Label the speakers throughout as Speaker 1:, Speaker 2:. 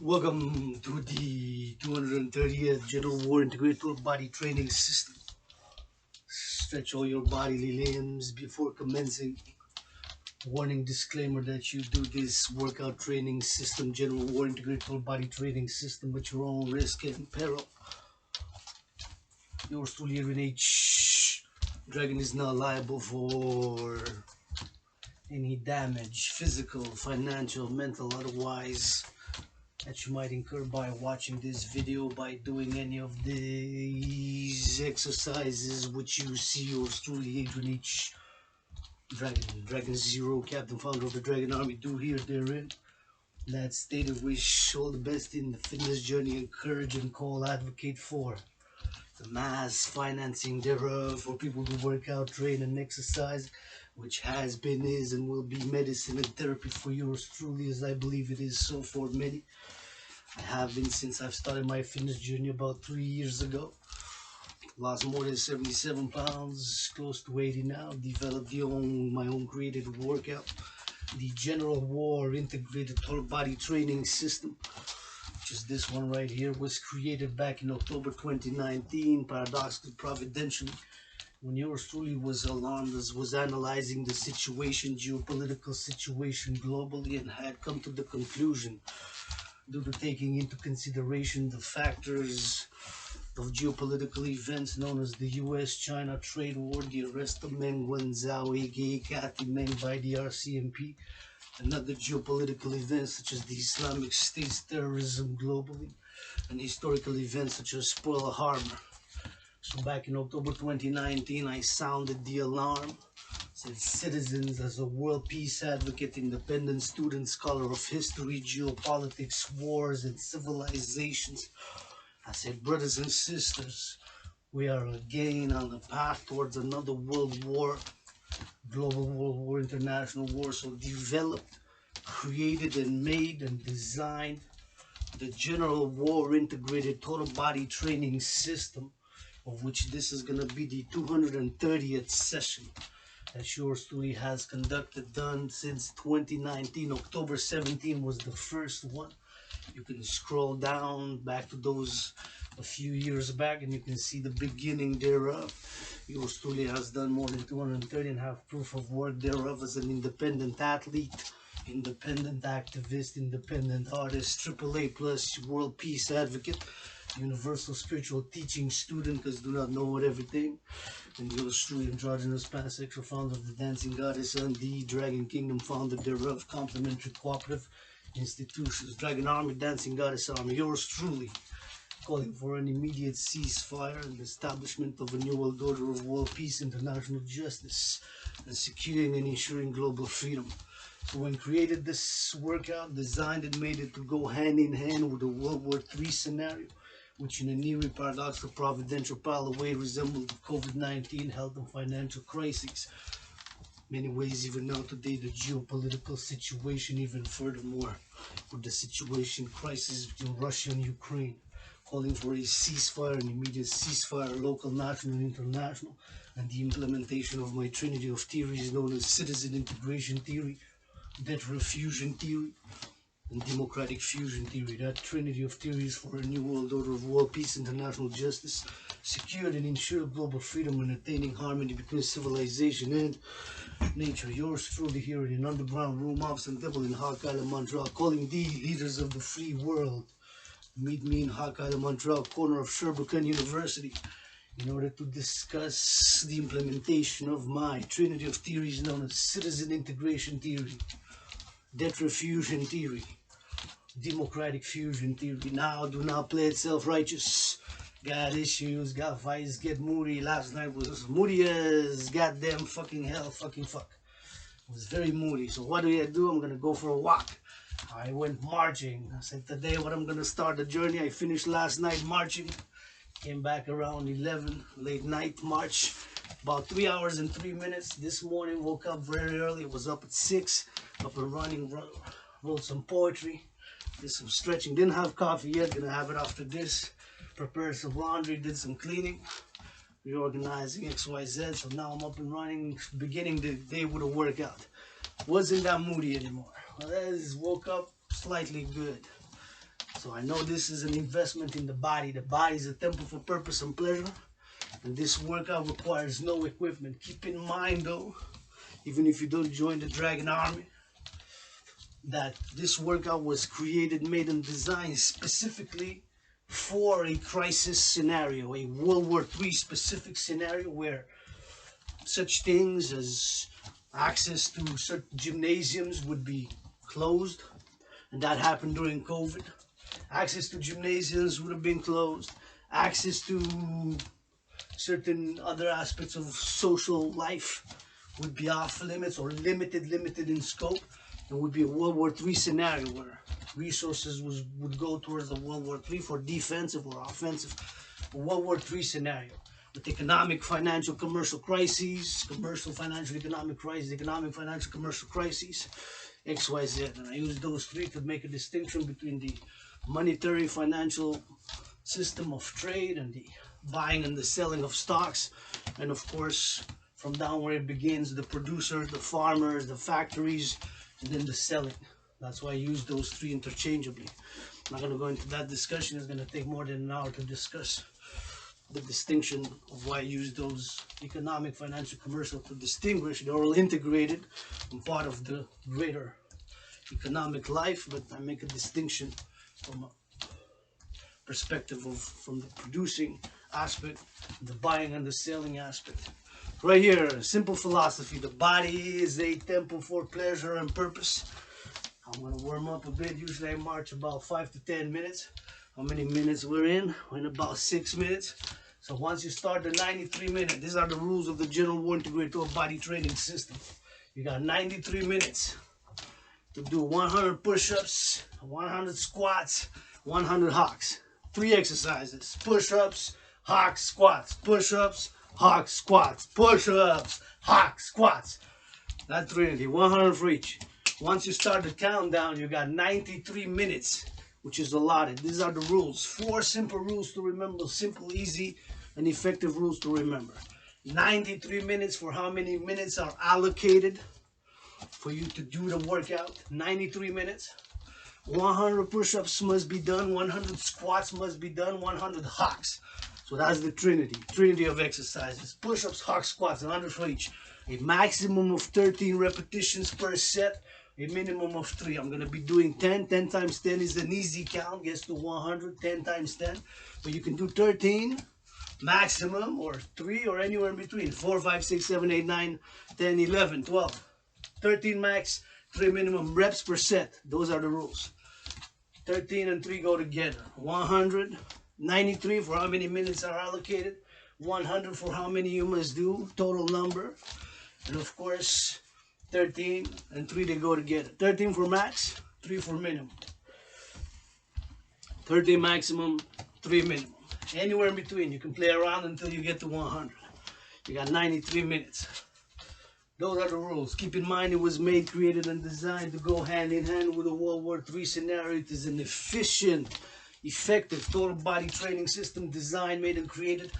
Speaker 1: Welcome to the 230th General War Integrated Total Body Training System. Stretch all your bodily limbs before commencing. Warning disclaimer that you do this workout training system, General War Integrated Total Body Training System, at your own risk and peril. Yours truly, H. Dragan is not liable for any damage, physical, financial, mental, otherwise, that you might incur by watching this video, by doing any of these exercises which you see yours truly, Adrian H. Dragan Zero, Captain Founder of the Dragon Army, do here therein. That stated wish all the best in the fitness journey, encourage and call, advocate for the mass financing thereof for people who work out, train and exercise, which has been, is and will be medicine and therapy for yours truly, as I believe it is so for many. I have been since I've started my fitness journey about 3 years ago. Lost more than 77 pounds, close to 80 now. Developed my own created workout. The General War Integrated Total Body Training System, which is this one right here, was created back in October 2019, paradoxically, providentially, when yours truly was alarmed, as was analyzing the situation, geopolitical situation globally, and had come to the conclusion, due to taking into consideration the factors of geopolitical events known as the US-China trade war, the arrest of Meng Wanzhou, aka Kathy Meng, by the RCMP, and other geopolitical events such as the Islamic State's terrorism globally, and historical events such as Pearl Harbor. So back in October 2019, I sounded the alarm, said citizens, as a world peace advocate, independent student, scholar of history, geopolitics, wars, and civilizations. I said, brothers and sisters, we are again on the path towards another world war, global world war, international war. So developed, created, and made and designed the General War Integrated Total Body Training System, of which this is going to be the 230th session that yours truly has conducted, done since 2019. October 17 was the first one. You can scroll down back to those a few years back and you can see the beginning thereof. Yours truly has done more than 230 and have proof of work thereof as an independent athlete, independent activist, independent artist, AAA plus world peace advocate, universal spiritual teaching student, because do not know everything, and yours truly, androgynous pansexual, founder of the Dancing Goddess and the Dragon Kingdom, founder thereof, complementary cooperative institutions, Dragon Army, Dancing Goddess Army. Yours truly, calling for an immediate ceasefire and establishment of a new world order of world peace, international justice, and securing and ensuring global freedom. So when created this workout, designed and made it to go hand in hand with the World War III scenario, which in a nearly paradoxical providential parallel way resembled the COVID-19 health and financial crises. Many ways, even now today, the geopolitical situation, even furthermore, with the situation crisis between Russia and Ukraine, calling for a ceasefire, an immediate ceasefire, local, national, and international, and the implementation of my trinity of theories known as citizen integration theory, debt refusion theory, and democratic fusion theory. That trinity of theories for a new world order of world peace, international justice, secured and ensured global freedom, and attaining harmony between civilization and nature. Yours truly here in an underground room, office and temple in Hawk Island, Montreal, calling the leaders of the free world. Meet me in Hawk Island, Montreal, corner of Sherbrooke University, in order to discuss the implementation of my trinity of theories known as citizen integration theory, debt refusion theory, democratic fusion theory. Now do not play it self-righteous. Got issues, got fights, get moody. Last night was moody as goddamn fucking hell, fucking fuck. It was very moody. So what do? I'm gonna go for a walk. I went marching. I said today what I'm gonna start the journey. I finished last night marching. Came back around 11, late night march. About 3 hours and 3 minutes. This morning woke up very early. Was up at 6, up and running, wrote some poetry, did some stretching. Didn't have coffee yet, gonna have it after this. Prepared some laundry, did some cleaning, reorganizing XYZ. So now I'm up and running, beginning the day with a workout. Wasn't that moody anymore. Well, woke up slightly good. So I know this is an investment in the body. The body is a temple for purpose and pleasure. And this workout requires no equipment. Keep in mind though, even if you don't join the Dragan army, that this workout was created, made, and designed specifically for a crisis scenario, a World War III specific scenario where such things as access to certain gymnasiums would be closed, and that happened during COVID. Access to gymnasiums would have been closed. Access to certain other aspects of social life would be off limits or limited in scope. It would be a World War III scenario where resources would go towards the World War III for defensive or offensive. A World War III scenario with economic, financial, commercial crises, commercial, financial, economic crises, economic, financial, commercial crises, XYZ. And I use those three to make a distinction between the monetary, financial system of trade and the buying and the selling of stocks, and of course from down where it begins, the producers, the farmers, the factories, and then the selling. That's why I use those three interchangeably. I'm not going to go into that discussion. It's going to take more than an hour to discuss the distinction of why I use those economic, financial, commercial to distinguish. They're all integrated and part of the greater economic life, but I make a distinction from a perspective of from the producing aspect, the buying and the selling aspect. Right here, simple philosophy. The body is a temple for pleasure and purpose. I'm going to warm up a bit. Usually I march about 5 to 10 minutes. How many minutes we're in? We're in about 6 minutes. So once you start the 93 minutes, these are the rules of the General War Integrated to a Body Training System. You got 93 minutes to do 100 push-ups, 100 squats, 100 hocks. 3 exercises: push-ups, hocks, squats, push-ups, hocks, squats, push-ups, hocks, squats. That trinity, 100 for each. Once you start the countdown, you got 93 minutes, which is allotted. These are the rules. 4 simple rules to remember. Simple, easy, and effective rules to remember. 93 minutes for how many minutes are allocated for you to do the workout. 93 minutes. 100 push-ups must be done. 100 squats must be done. 100 hocks. So that's the trinity of exercises. Push-ups, hocks, squats, 100 for each. A maximum of 13 repetitions per set. A minimum of 3. I'm going to be doing 10. 10 times 10 is an easy count. Gets to 100. 10 times 10. But you can do 13 maximum, or 3, or anywhere in between. 4, 5, 6, 7, 8, 9, 10, 11, 12. 13 max, 3 minimum reps per set. Those are the rules. 13 and 3 go together. 100. 93 for how many minutes are allocated. 100 for how many you must do. Total number. And of course, 13 and 3, they go together. 13 for max, 3 for minimum. 13 maximum, 3 minimum. Anywhere in between. You can play around until you get to 100. You got 93 minutes. Those are the rules. Keep in mind it was made, created, and designed to go hand in hand with a World War III scenario. It is an efficient, effective total body training system designed, made, and created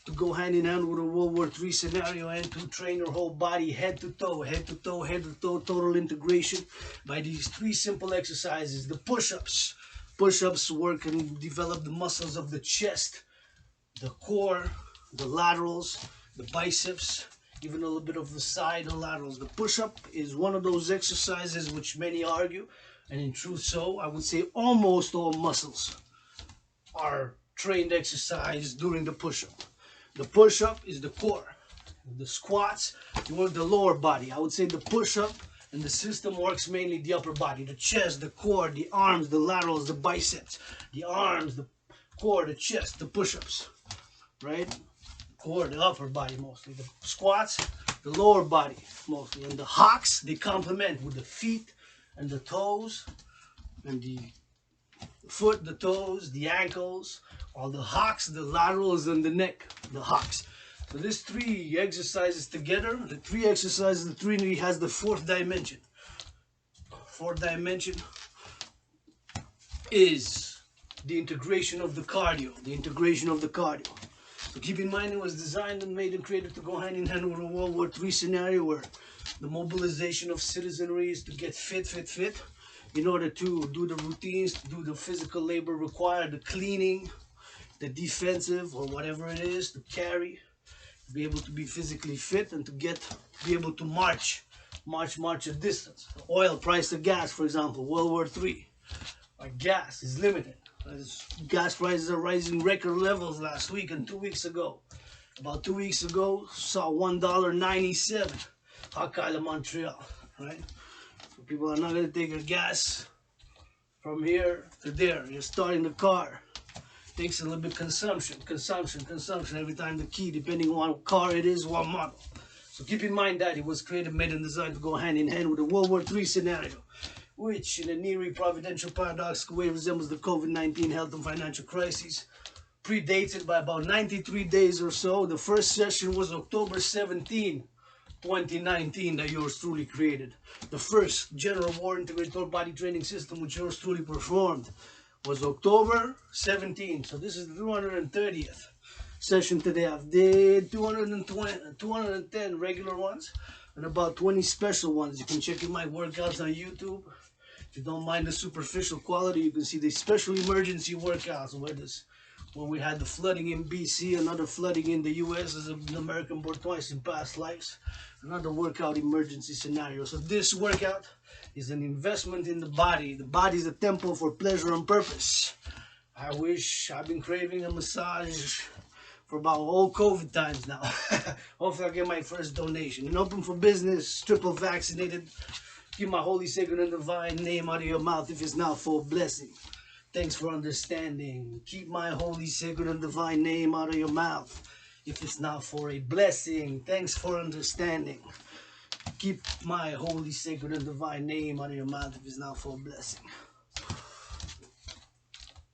Speaker 1: to go hand in hand with a World War III scenario and to train your whole body head to toe, head to toe, head to toe, total integration by these 3 simple exercises. The push-ups. Push-ups work and develop the muscles of the chest, the core, the laterals, the biceps, even a little bit of the side and laterals. The push-up is one of those exercises which many argue, and in truth so, I would say almost all muscles are trained exercise during the push-up. The push-up is the core. The squats, you work the lower body. I would say the push-up and the system works mainly the upper body, the chest, the core, the arms, the laterals, the biceps, the arms, the core, the chest, the push-ups, right? Core, the upper body mostly. The squats, the lower body mostly. And the hocks, they complement with the feet and the toes and the foot, the toes, the ankles, all the hocks, the laterals, and the neck, the hocks. So these 3 exercises together, the 3 exercises, the trinity has the 4th dimension. 4th dimension is the integration of the cardio, So keep in mind it was designed and made and created to go hand in hand with a World War III scenario where the mobilization of citizenry is to get fit. in order to do the routines, to do the physical labor required, the cleaning, the defensive, or whatever it is, to carry, to be able to be physically fit, and to be able to march a distance. The oil price of gas, for example, World War III. Our gas is limited. Gas prices are rising record levels last week and 2 weeks ago. About 2 weeks ago, saw $1.97. Hot Island, Montreal, right? So people are not going to take your gas from here to there. You're starting the car. Takes a little bit consumption every time the key, depending on what car it is, what model. So keep in mind that it was created, made, and designed to go hand in hand with the World War III scenario, which in a nearly providential paradoxical way resembles the COVID-19 health and financial crisis. Predates it by about 93 days or so. The first session was October 17, 2019, that yours truly created. The first General War Integrated Body Training System, which yours truly performed, was October 17. So this is the 230th session today. I've did 210 regular ones and about 20 special ones. You can check in my workouts on YouTube. If you don't mind the superficial quality, you can see the special emergency workouts when we had the flooding in BC, another flooding in the US as an American born twice in past lives, another workout emergency scenario. So this workout is an investment in the body. The body is a temple for pleasure and purpose. I've been craving a massage for about all COVID times now. Hopefully I'll get my first donation. And open for business, triple vaccinated. Keep my holy, sacred, and divine name out of your mouth if it's not for a blessing. Thanks for understanding. Keep my holy, sacred, and divine name out of your mouth if it's not for a blessing. Thanks for understanding. Keep my holy, sacred, and divine name out of your mouth if it's not for a blessing.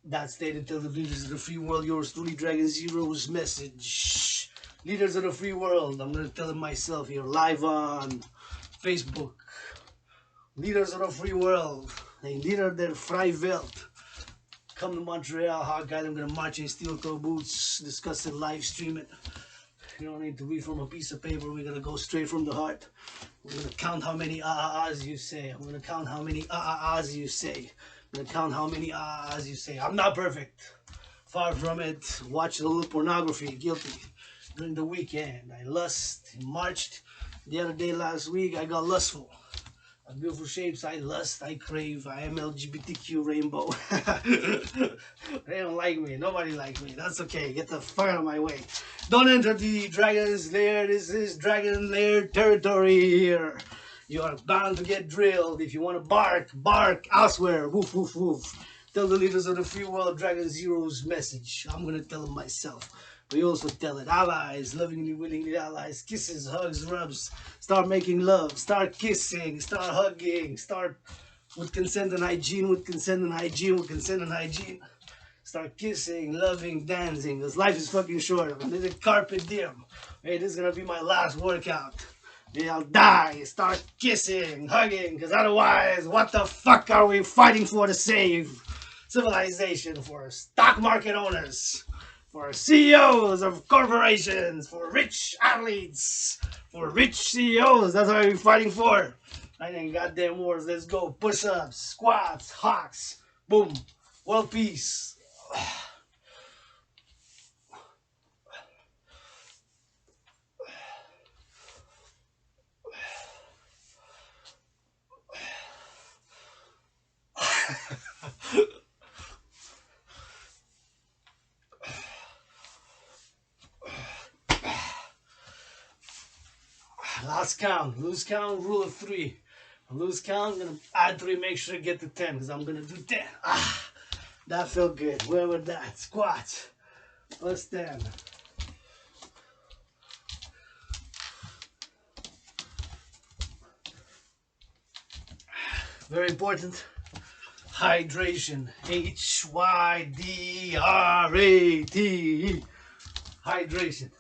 Speaker 1: That stated till the leaders of the free world, yours truly, Dragan Zero's message. Leaders of the free world, I'm going to tell it myself here, live on Facebook. Leaders of the free world, a leader der Vrije Welt. Come to Montreal, hot guy. I'm going to march in steel toe boots, discuss it, live stream it. You don't need to read from a piece of paper. We're going to go straight from the heart. We're going to count how many ah-ah-ahs you say. I'm going to count how many ah-ah-ahs you say. I'm going to count how many ah-ah-ahs you say. I'm not perfect. Far from it. Watch a little pornography. Guilty. During the weekend, I marched. The other day last week, I got lustful. Beautiful shapes, I lust, I crave, I am LGBTQ rainbow. They don't like me, nobody likes me, that's okay, get the fuck out of my way. Don't enter the Dragon's Lair, this is Dragon Lair territory here. You are bound to get drilled. If you want to bark, bark elsewhere, woof woof woof. Tell the leaders of the free world Dragan Zero's message. I'm going to tell them myself. We also tell it. Allies, lovingly, willingly allies. Kisses, hugs, rubs. Start making love. Start kissing. Start hugging. Start with consent and hygiene, with consent and hygiene, with consent and hygiene. Start kissing, loving, dancing. Because life is fucking short. This is carpe diem. Hey, this is going to be my last workout. Maybe I'll die. Start kissing, hugging. Because otherwise, what the fuck are we fighting for to save? Civilization, for stock market owners. For CEOs of corporations, for rich athletes, for rich CEOs, that's what we're fighting for. I ain't goddamn wars, let's go. Push-ups, squats, hawks, boom, world peace. Last count, lose count, rule of 3. Lose count, I'm gonna add 3, make sure to get to 10, because I'm gonna do 10. That felt good. Where was that? Squats. Let's stand. Very important. Hydration. H-Y-D-R-A-T-E. Hydration.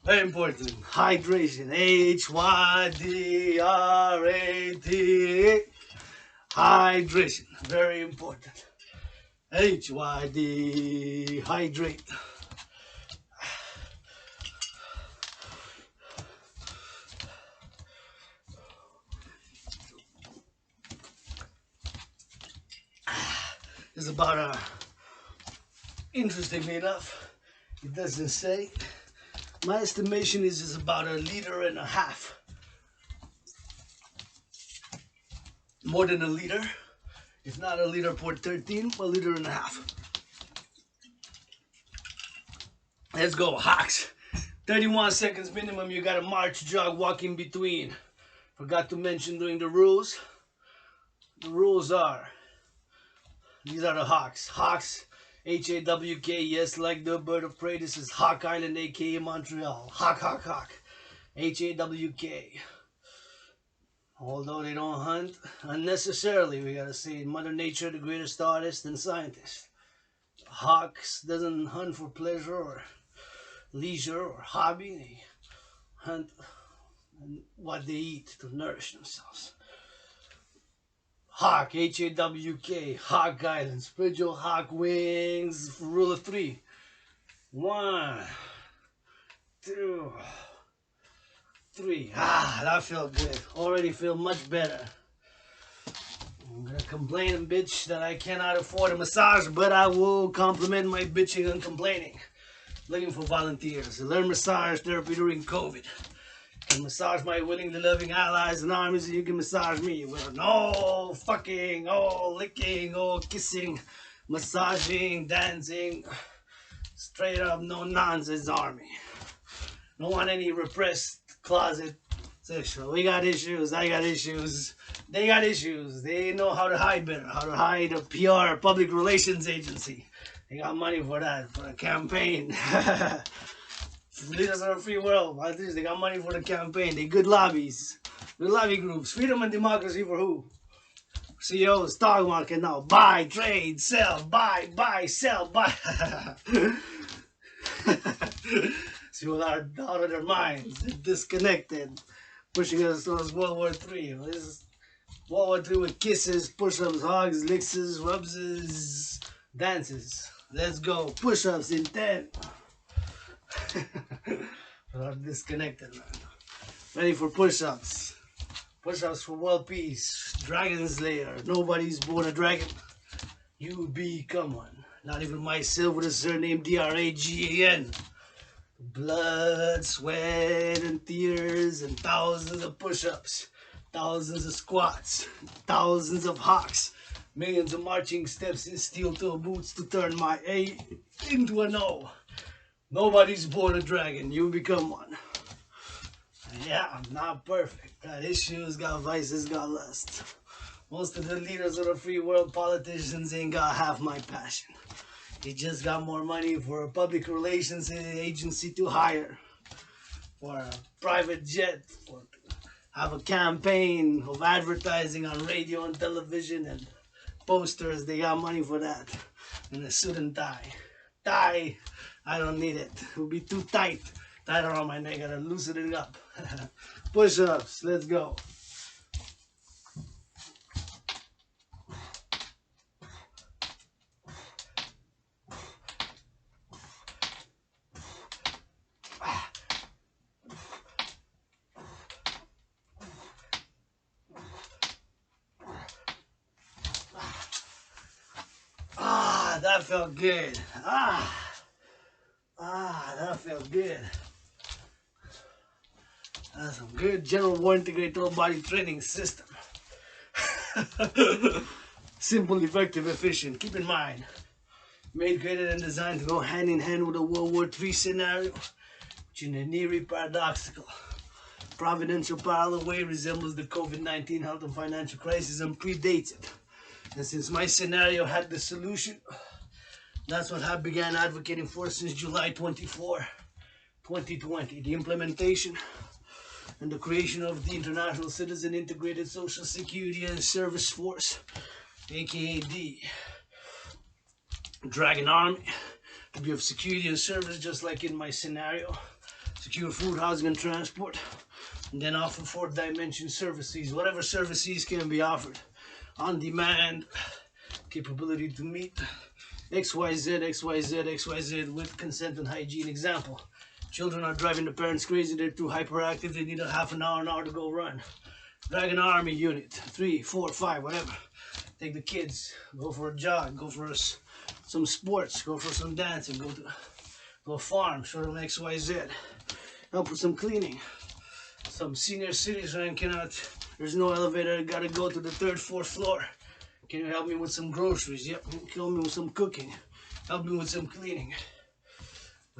Speaker 1: Very important. Hydration. H-Y-D-R-A-T-E. Hydration. Very important. H-Y-D. Hydrate. is about interestingly enough, it doesn't say. My estimation is about 1.5 liters. More than 1 liter. If not 1 liter per 13, 1.5 liters. Let's go, Hawks. 31 seconds minimum. You gotta march, jog, walk in between. Forgot to mention during the rules. The rules are, these are the Hawks. Hawks, H-A-W-K, yes, like the bird of prey. This is Hawk Island, aka Montreal. Hawk, hawk, hawk. H-A-W-K. Although they don't hunt unnecessarily, we gotta say Mother Nature, the greatest artist and scientist. Hawks doesn't hunt for pleasure or leisure or hobby. They hunt what they eat to nourish themselves. Hawk, H-A-W-K, Hawk Island. Spread your hawk wings for rule of 3. 1, 2, 3. Ah, that felt good. Already feel much better. I'm gonna complain and bitch that I cannot afford a massage, but I will compliment my bitching and complaining. Looking for volunteers to learn massage therapy during COVID. And massage my willingly loving allies and armies, and you can massage me with no fucking, licking, kissing, massaging, dancing. Straight up, no nonsense army. Don't want any repressed closet sexual. We got issues, I got issues, they got issues. They know how to hide better, how to hide a PR, public relations agency. They got money for that, for a campaign. Leaders of the free world, at least they got money for the campaign. They good lobbies, good lobby groups. Freedom and democracy for who? CEOs, stock market now. Buy, trade, sell, buy, sell, buy. See what are out of their minds. They're disconnected. Pushing us towards World War III. This is World War III with kisses, push-ups, hugs, licks, rubs, dances. Let's go. Push-ups in 10. I'm disconnected, man. Ready for push-ups. Push-ups for world peace. Dragon Slayer. Nobody's born a dragon. You become one. Not even myself with a surname Dragan. Blood, sweat, and tears, and thousands of push-ups, thousands of squats, thousands of hawks, millions of marching steps in steel-toe boots to turn my A into an O. Nobody's born a dragon. You become one. Yeah, I'm not perfect. Got issues, got vices, got lust. Most of the leaders of the free world, politicians, ain't got half my passion. They just got more money for a public relations agency to hire, for a private jet, for have a campaign of advertising on radio and television and posters. They got money for that. And a suit and tie. Tie, I don't need it. It will be too tight. Tight around my neck. I gotta loosen it up. Push-ups. Let's go. That felt good. That felt good. That's some good general war integrated total body training system. Simple, effective, efficient. Keep in mind, made, created, and designed to go hand in hand with a World War III scenario, which in an eerie, paradoxical, providential parallel way resembles the COVID-19 health and financial crisis and predates it. And since my scenario had the solution, that's what I began advocating for since July 24, 2020. The implementation and the creation of the International Citizen Integrated Social Security and Service Force, aka the Dragan Army, to be of security and service just like in my scenario. Secure food, housing, and transport, and then offer 4-dimension services, whatever services can be offered. On demand, capability to meet XYZ, XYZ, XYZ with consent and hygiene. Example, children are driving the parents crazy, they're too hyperactive, they need a half an hour to go run. Dragan Army unit, 3, 4, 5, whatever. Take the kids, go for a jog, go for some sports, go for some dancing, go to a farm, show them XYZ. Help with some cleaning. Some senior citizen cannot, there's no elevator, gotta go to the 3rd, 4th floor. Can you help me with some groceries? Yep, help me with some cooking. Help me with some cleaning.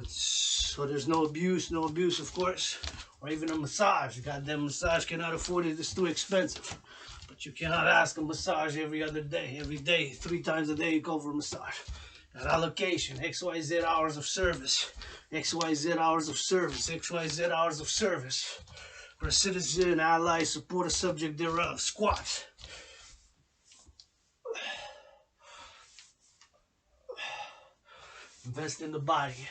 Speaker 1: So there's no abuse of course. Or even a massage. Goddamn massage, cannot afford it, it's too expensive. But you cannot ask a massage every other day. Every day, 3 times a day you go for a massage. That allocation, XYZ hours of service. XYZ hours of service. XYZ hours of service. For a citizen, ally, support a subject thereof. Squat. Invest in the body.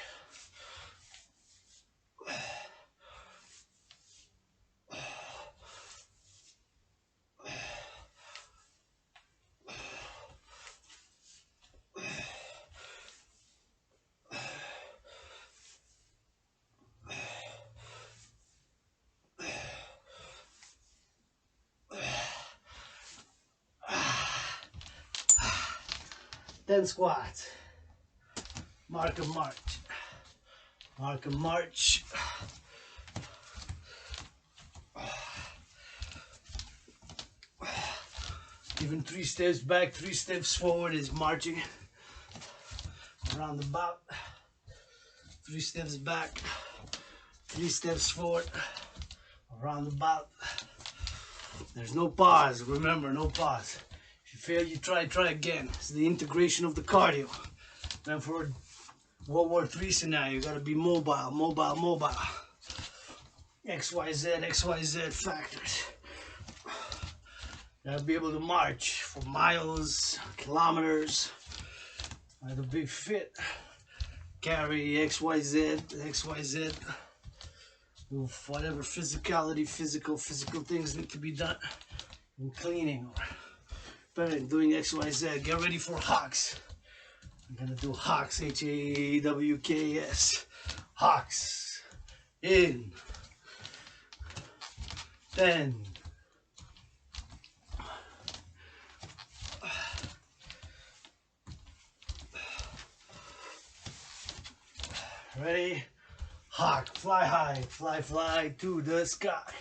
Speaker 1: Then squats. Mark and march. Mark and march. Even 3 steps back, 3 steps forward is marching. Roundabout. 3 steps back, 3 steps forward. Roundabout. There's no pause. Remember, no pause. If you fail, you try again. It's the integration of the cardio. Then for a World War III scenario, you gotta be mobile, mobile, mobile. XYZ factors. You gotta be able to march for miles, kilometers. You gotta be fit. Carry XYZ. Do whatever physicality, physical things need to be done. In cleaning or doing XYZ. Get ready for hawks. I'm gonna do hawks, HAWKS. Hawks. In. 10. Ready? Hawk, fly high, fly to the sky.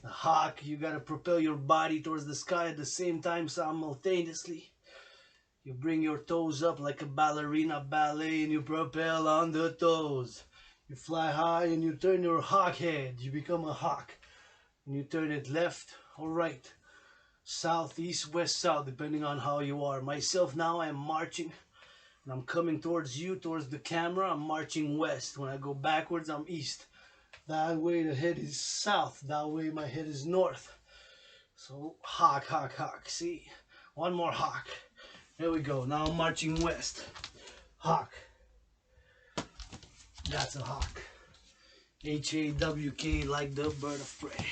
Speaker 1: The hawk, you gotta propel your body towards the sky at the same time simultaneously. You bring your toes up like a ballerina ballet and you propel on the toes. You fly high and you turn your hawk head. You become a hawk. And you turn it left or right, south, east, west, south, depending on how you are. Myself now, I'm marching. And I'm coming towards you, towards the camera. I'm marching west. When I go backwards, I'm east. That way the head is south. That way my head is north. So hawk, hawk, hawk. See? One more hawk. There we go. Now I'm marching west. Hawk. That's a hawk. HAWK, like the bird of prey.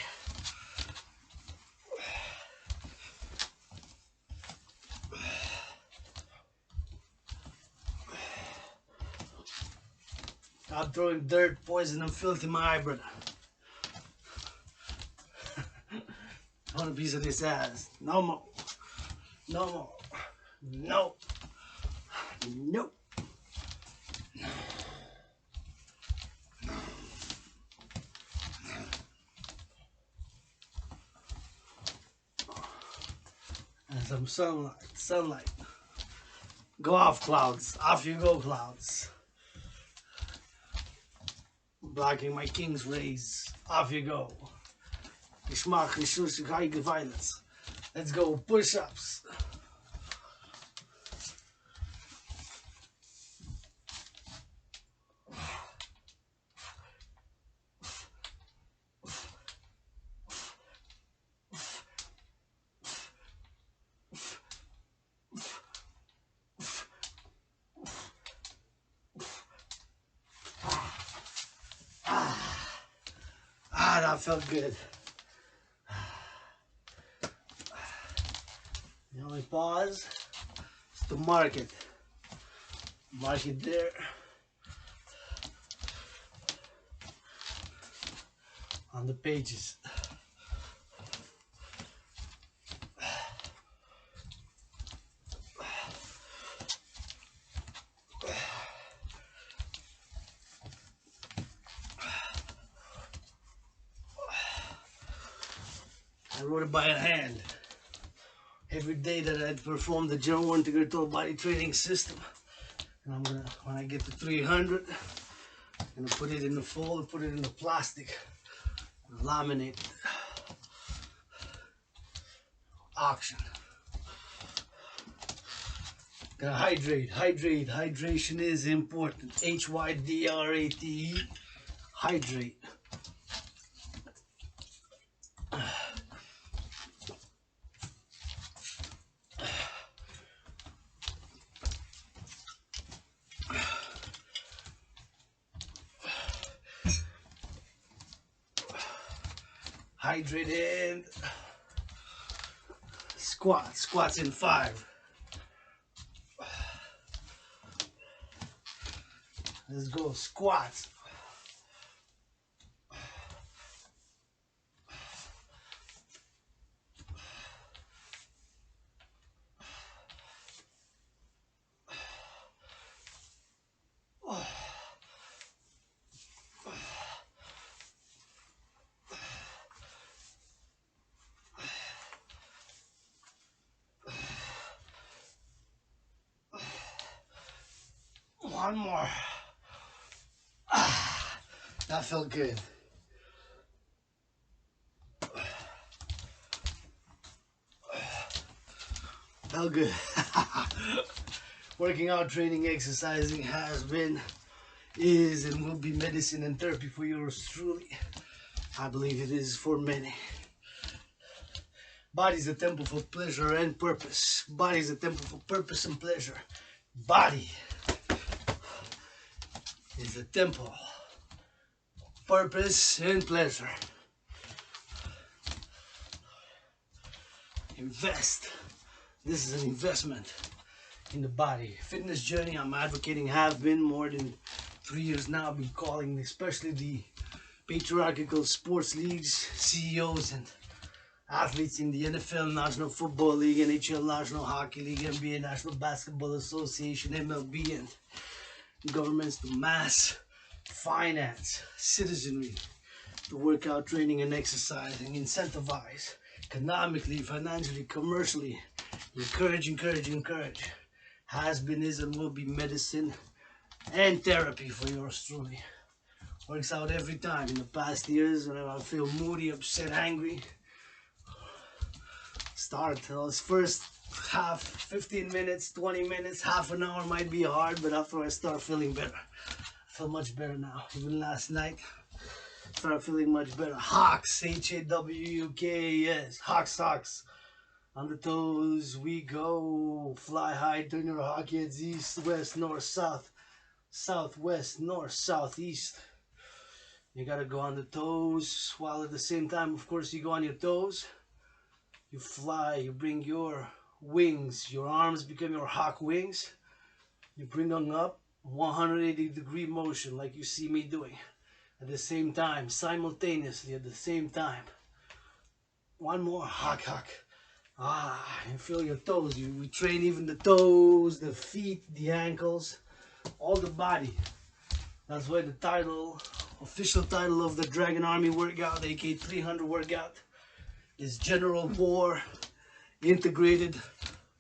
Speaker 1: Stop throwing dirt, poison, and filth in my eye, brother. I want a piece of this ass. No more. No more. No. Nope. And some sunlight. Go off, clouds. Off you go, clouds. Blocking my king's rays. Off you go. Violence. Let's go. Push-ups. That felt good. The only pause is to mark it. Mark it there. On the pages. I wrote it by hand. Every day that I perform the general integrated total body training system. And I'm gonna, when I get to 300, I'm gonna put it in the folder, put it in the plastic, and laminate it. Auction. Gotta hydrate. Hydration is important. Hydrate. Hydrate. Hydrate and squats in 5. Let's go, squats. One more. That felt good. Felt good. Working out, training, exercising has been, is, and will be medicine and therapy for yours truly. I believe it is for many. Body is a temple for pleasure and purpose. Body is a temple for purpose and pleasure. Body is a temple, purpose and pleasure. Invest. This is an investment in the body. Fitness journey I'm advocating, have been more than 3 years now. I've been calling especially the patriarchal sports leagues, CEOs and athletes in the NFL, National Football League, NHL, National Hockey League, NBA, National Basketball Association, MLB, and governments to mass finance citizenry to work out, training and exercising, incentivize economically, financially, commercially, encourage, has been, is, and will be medicine and therapy for yours truly. Works out every time. In the past years, whenever I feel moody, upset, angry, start. First half, 15 minutes, 20 minutes, half an hour might be hard, but after I start feeling better, I feel much better now. Even last night, started feeling much better. Hawks, H-A-W-K-S, Hawks. On the toes we go. Fly high, turn your hockey heads east, west, north, south, southwest, north, southeast. You gotta go on the toes, while at the same time, of course, you go on your toes. You fly, you bring your wings, your arms become your hawk wings. You bring them up, 180-degree motion like you see me doing. At the same time, simultaneously, at the same time. One more, hawk. You feel your toes. We train even the toes, the feet, the ankles, all the body. That's why the title, official title of the Dragan Army workout, aka 300 workout, is General War Integrated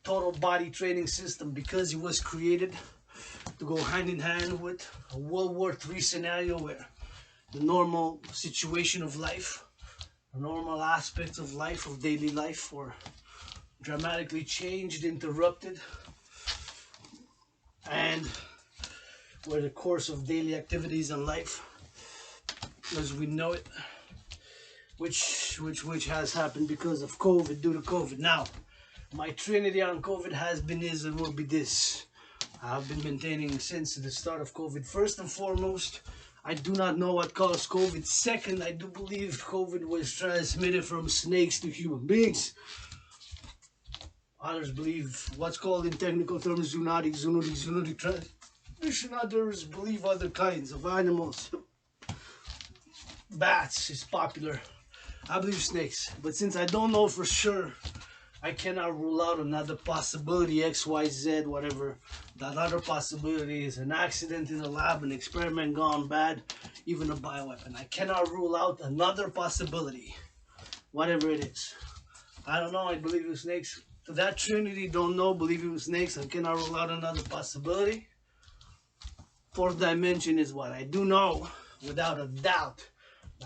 Speaker 1: Total Body Training System, because it was created to go hand in hand with a World War III scenario where the normal situation of life, the normal aspects of life, of daily life, were dramatically changed, interrupted, and where the course of daily activities in life, as we know it, which has happened because of COVID, due to COVID. Now, my trinity on COVID has been, is, and will be this. I've been maintaining since the start of COVID. First and foremost, I do not know what caused COVID. Second, I do believe COVID was transmitted from snakes to human beings. Others believe what's called in technical terms zoonotic transmission. Others believe other kinds of animals. Bats is popular. I believe snakes. But since I don't know for sure, I cannot rule out another possibility, X, Y, Z, whatever. That other possibility is an accident in a lab, an experiment gone bad, even a bioweapon. I cannot rule out another possibility, whatever it is. I don't know, I believe in snakes. To that trinity, don't know, believe in snakes, and cannot rule out another possibility. Fourth dimension is what I do know, without a doubt.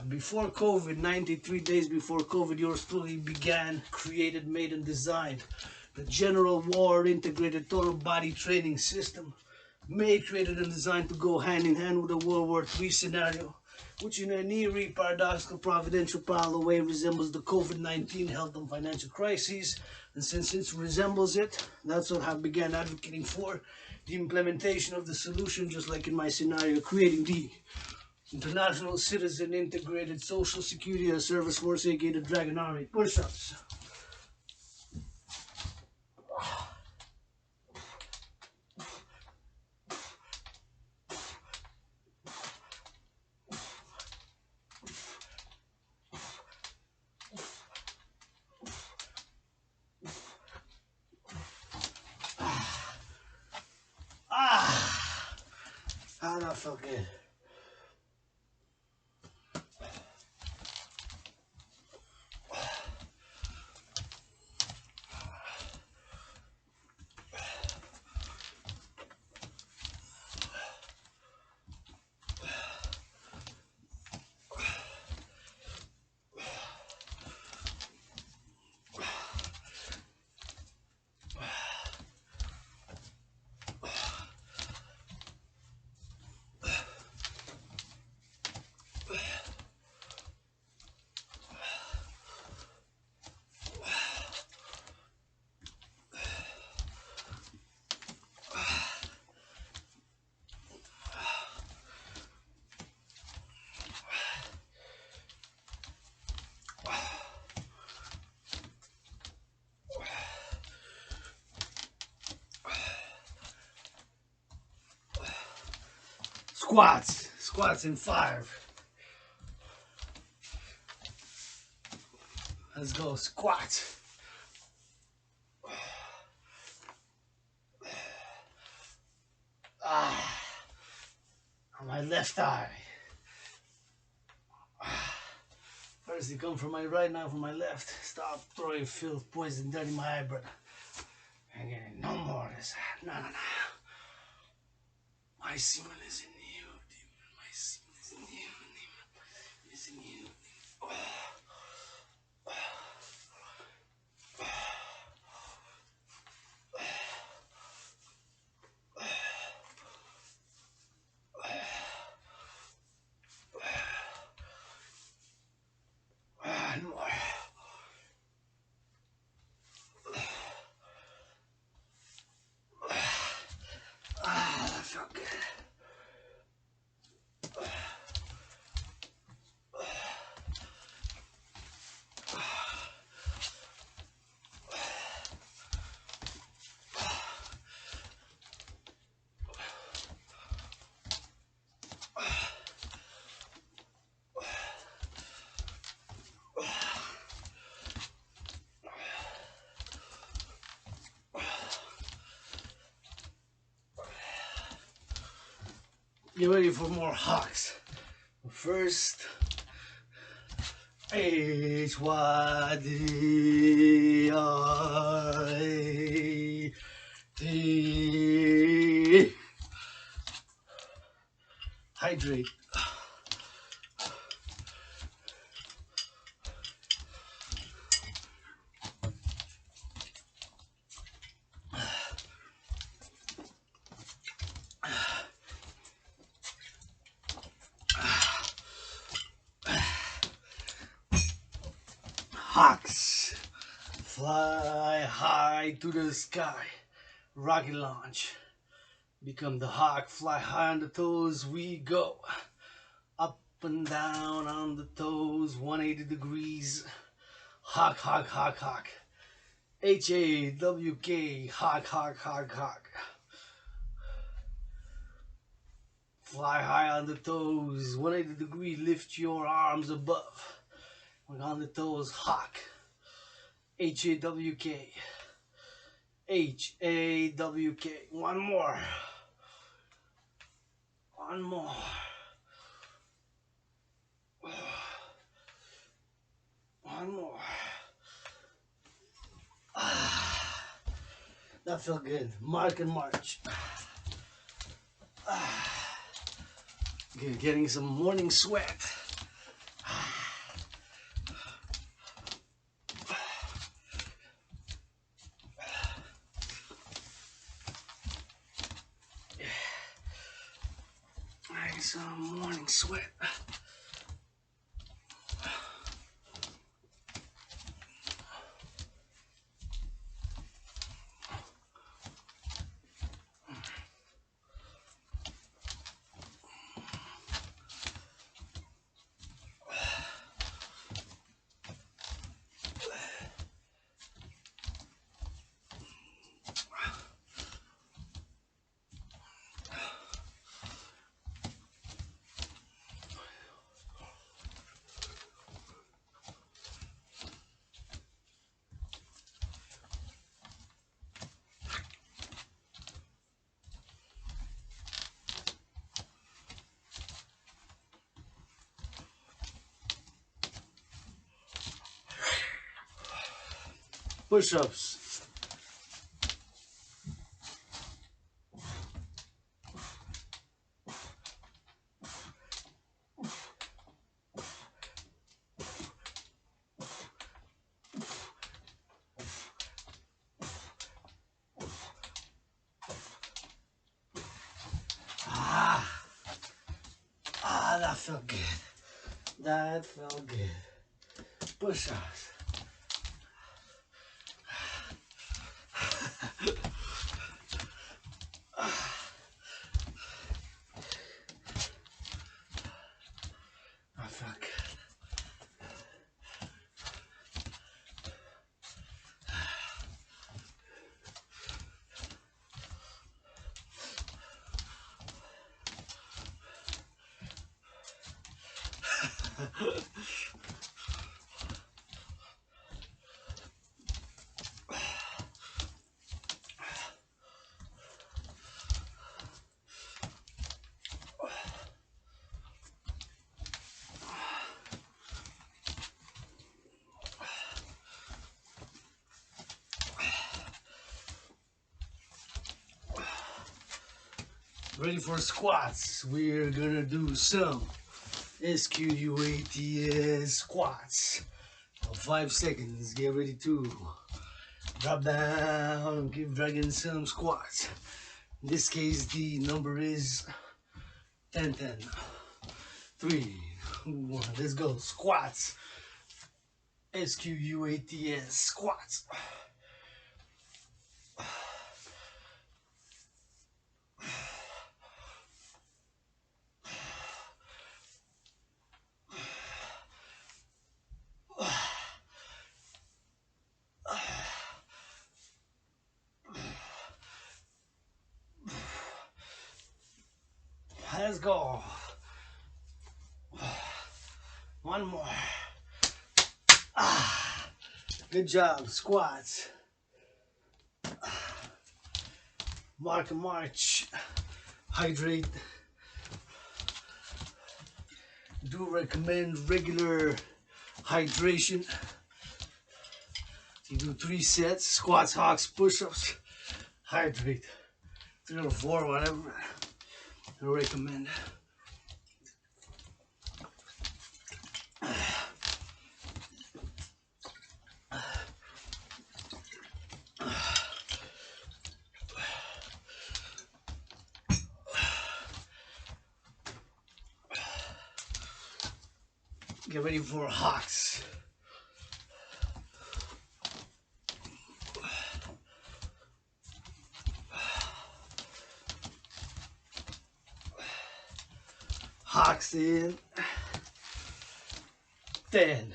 Speaker 1: Before COVID, 93 days before COVID, yours truly began, created, made, and designed the General War Integrated Total Body Training System, made, created, and designed to go hand in hand with the World War III scenario, which in an eerie, paradoxical, providential parallel way resembles the COVID-19 health and financial crises. And since it resembles it, that's what I began advocating for, the implementation of the solution, just like in my scenario, creating the International Citizen Integrated Social Security and Service Force, aka the Dragan Army. Push-ups. Ah, that felt good. Squats. Squats in 5. Let's go. Squats. On my left eye. First you come from my right, now from my left. Stop throwing filth, poison, dirty my eye, brother. Again, no more of this. No. My semen is in you, demon. My semen is in you, demon. Is in you. More. That felt good. Get ready for more hawks. First, HYDRAT. Hydrate. Hawks fly high to the sky. Rocket launch. Become the hawk. Fly high on the toes. We go up and down on the toes. 180 degrees. Hawk, hawk, hawk, hawk. HAWK. Hawk, hawk, hawk, hawk. Fly high on the toes. 180 degrees. Lift your arms above. On the toes, hawk. HAWK. HAWK. One more. One more. One more. That felt good. Mark and march. Good, getting some morning sweat. Getting some morning sweat. Push-ups. That felt good. That felt good. Push-ups. That felt good. Ready for squats. We're gonna do some SQUATS squats. 5 seconds. Get ready to drop down. Give Dragan some squats. In this case, the number is 10, 10. 3, 1. Let's go. Squats. SQUATS squats. Let's go. One more. Good job. Squats. Mark and march. Hydrate. Do recommend regular hydration. You do 3 sets. Squats, hawks, push-ups. Hydrate. 3 or 4, whatever. I recommend. Get ready for hawks. Hawks in 10.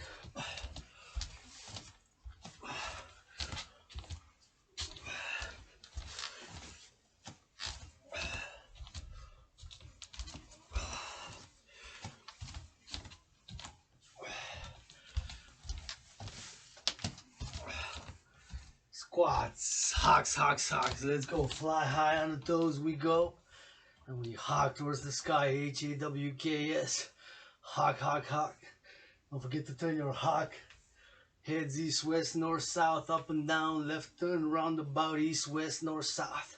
Speaker 1: Squats, hawks, hawks, hawks. Let's go. Fly high on the toes we go. And we hawk towards the sky. H-A-W-K-S. Hawk, hawk, hawk. Don't forget to turn your hawk Heads east, west, north, south, up and down, left turn, roundabout, east, west, north, south.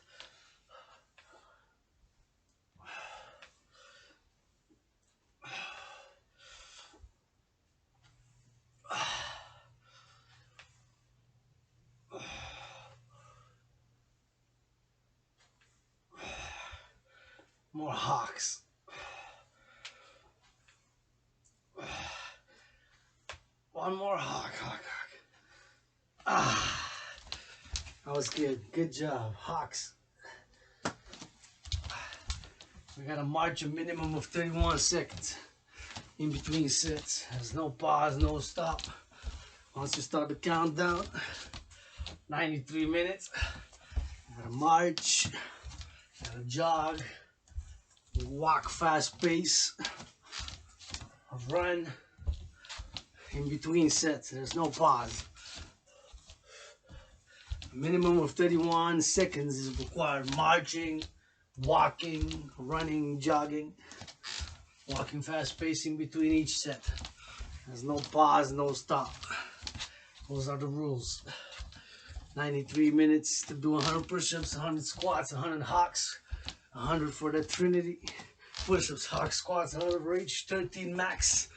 Speaker 1: More hawks. One more hawk, hawk, hawk. Ah, that was good. Good job, hawks. We gotta march a minimum of 31 seconds in between sets. There's no pause, no stop. Once you start the countdown, 93 minutes. Gotta march, gotta jog, walk fast pace, run in between sets. There's no pause. A minimum of 31 seconds is required. Marching, walking, running, jogging, walking fast pacing between each set. There's no pause, no stop. Those are the rules. 93 minutes to do 100 push-ups, 100 squats, 100 hawks, 100 for the Trinity. Push-ups, hawks, squats, 100 for each, 13 max,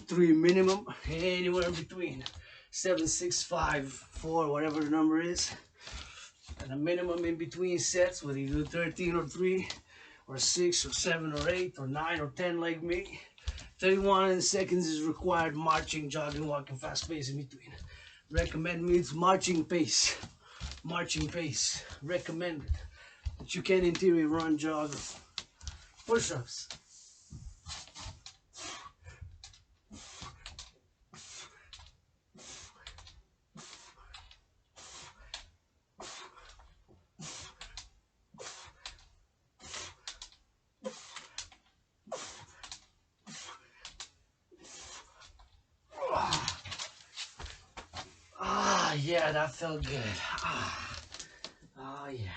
Speaker 1: 3 minimum, anywhere in between. 7, 6, 5, 4, whatever the number is. And a minimum in between sets, whether you do 13 or 3, or 6, or 7, or 8, or 9, or 10 like me. 31 seconds is required, marching, jogging, walking, fast pace in between. Recommend means marching pace. Marching pace. Recommended. But you can in theory run, jog, push-ups. Yeah, that felt good. Oh yeah.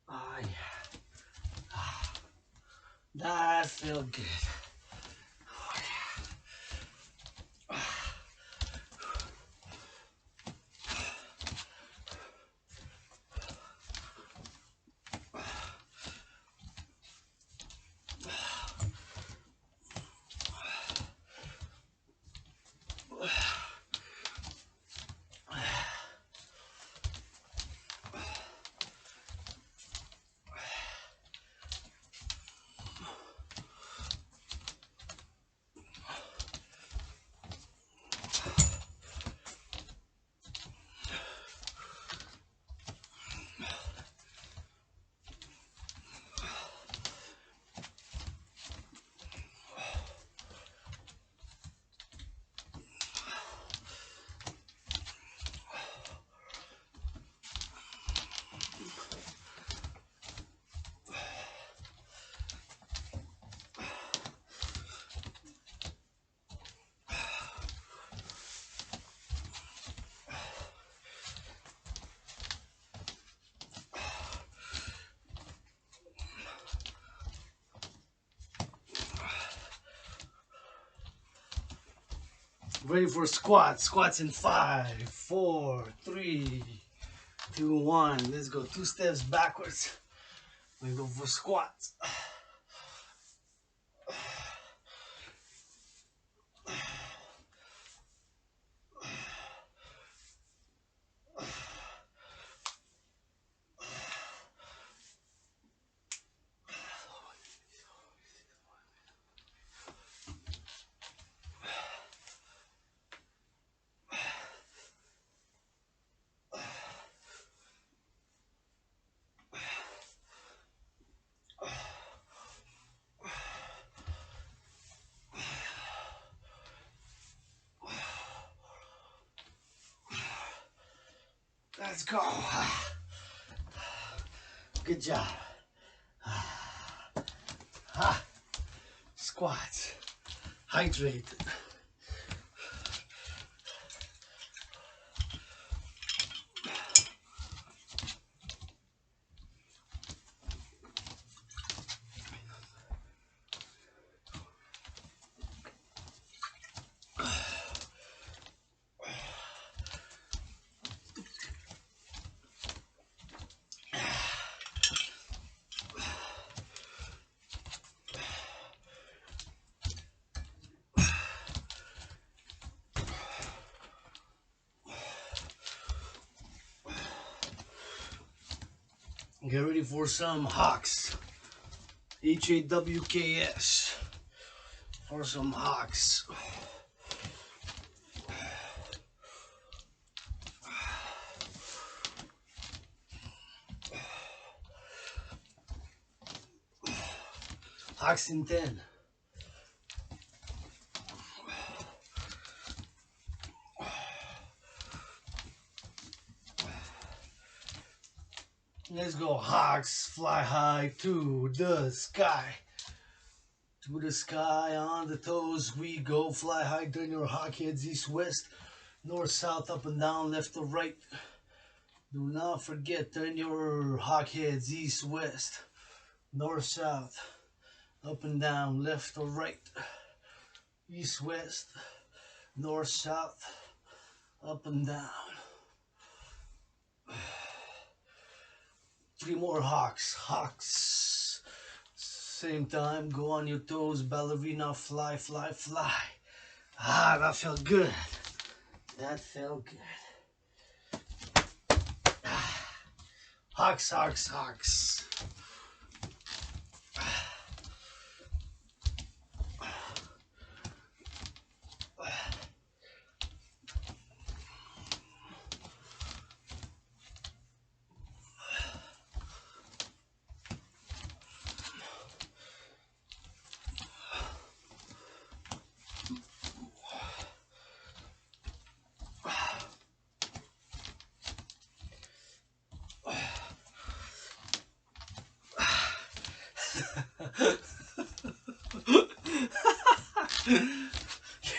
Speaker 1: Oh yeah. That felt good. Oh yeah. Ready for squats. Squats in 5, 4, 3, 2, 1. Let's go 2 steps backwards. We go for squats. Let's go. Good job. Squats. Hydrate. Get ready for some hawks. HAWKS. For some hawks. Hawks in 10. Let's go, hawks, fly high to the sky. To the sky, on the toes we go. Fly high, turn your hawk heads east, west, north, south, up and down, left or right. Do not forget, turn your hawk heads east, west, north, south, up and down, left or right. East, west, north, south, up and down. 3 more hawks. Hawks. Same time, go on your toes, ballerina, fly, fly, fly. Ah, that felt good. That felt good. Ah. Hawks, hawks, hawks.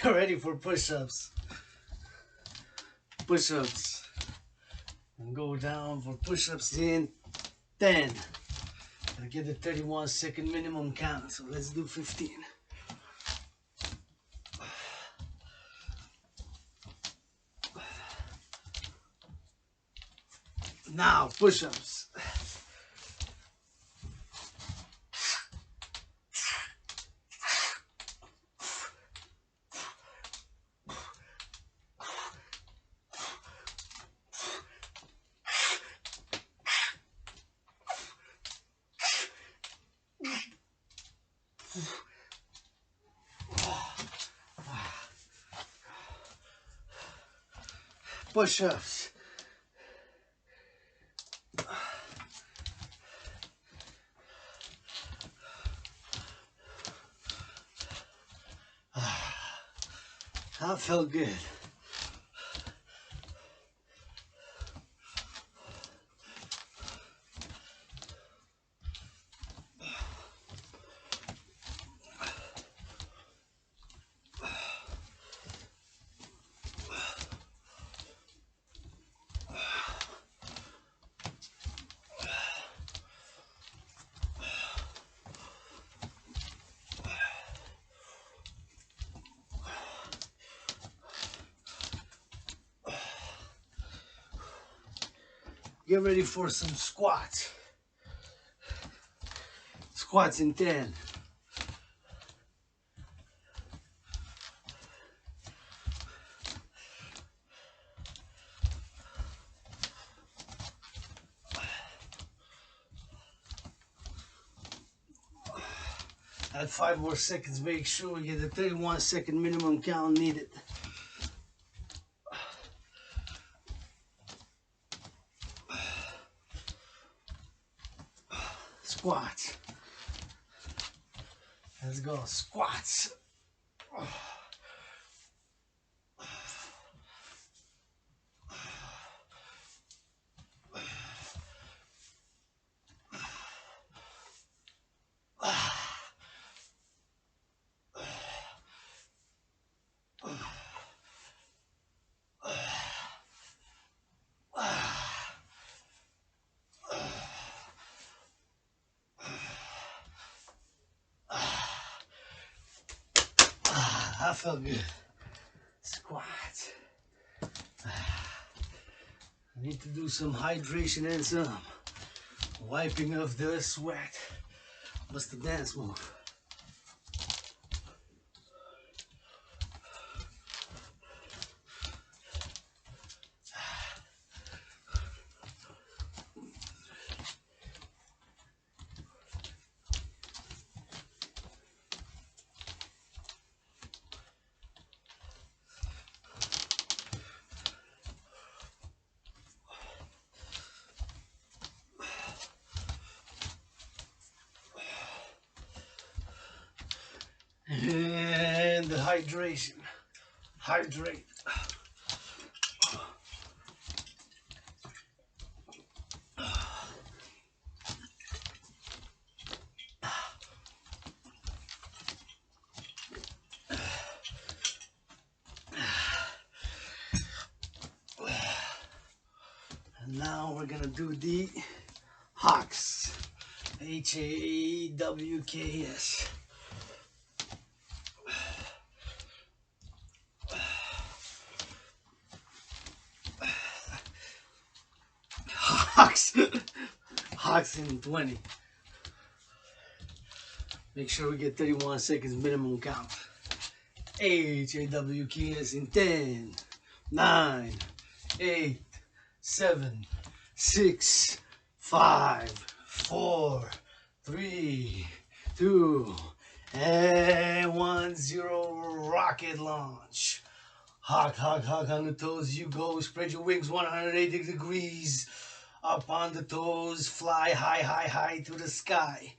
Speaker 1: Get ready for push-ups. Push-ups. And go down for push-ups in 10. Gotta get the 31-second minimum count, so let's do 15. Now, push-ups. Push-ups. That felt good. Get ready for some squats. Squats in 10. At 5 more seconds, make sure you get the 31-second minimum count needed. Squats. Let's go, squats. That felt good. Squats. I need to do some hydration and some wiping of the sweat. What's the dance move? hydration. Hydrate. And now we're gonna do the hawks. Hawks. Hawks in 20. Make sure we get 31 seconds minimum count. Hawks in 10, 9, 8, 7, 6, 5, 4, 3, 2, and 1, 0. Rocket launch. Hawk on the toes. You go. Spread your wings 180 degrees. Up on the toes. Fly high to the sky.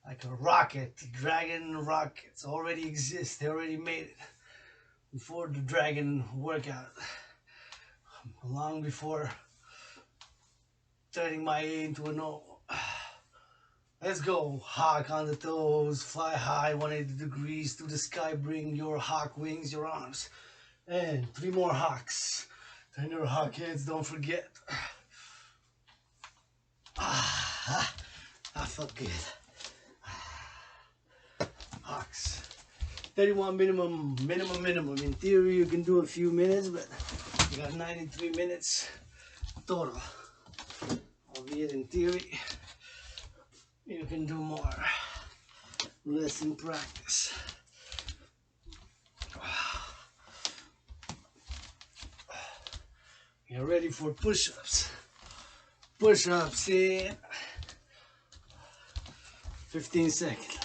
Speaker 1: Like a rocket. The Dragan rockets already exist. They already made it before the Dragan workout. Long before turning my A into an O. Let's go. Hawk on the toes. Fly high 180 degrees to the sky. Bring your hawk wings, your arms. And 3 more hawks. Turn your hawk heads, don't forget. That felt good. Hawks. 31 minimum. In theory, you can do a few minutes, but you got 93 minutes total. Albeit in theory, you can do more. Less in practice. Get ready for push-ups. Push-ups in 15 seconds.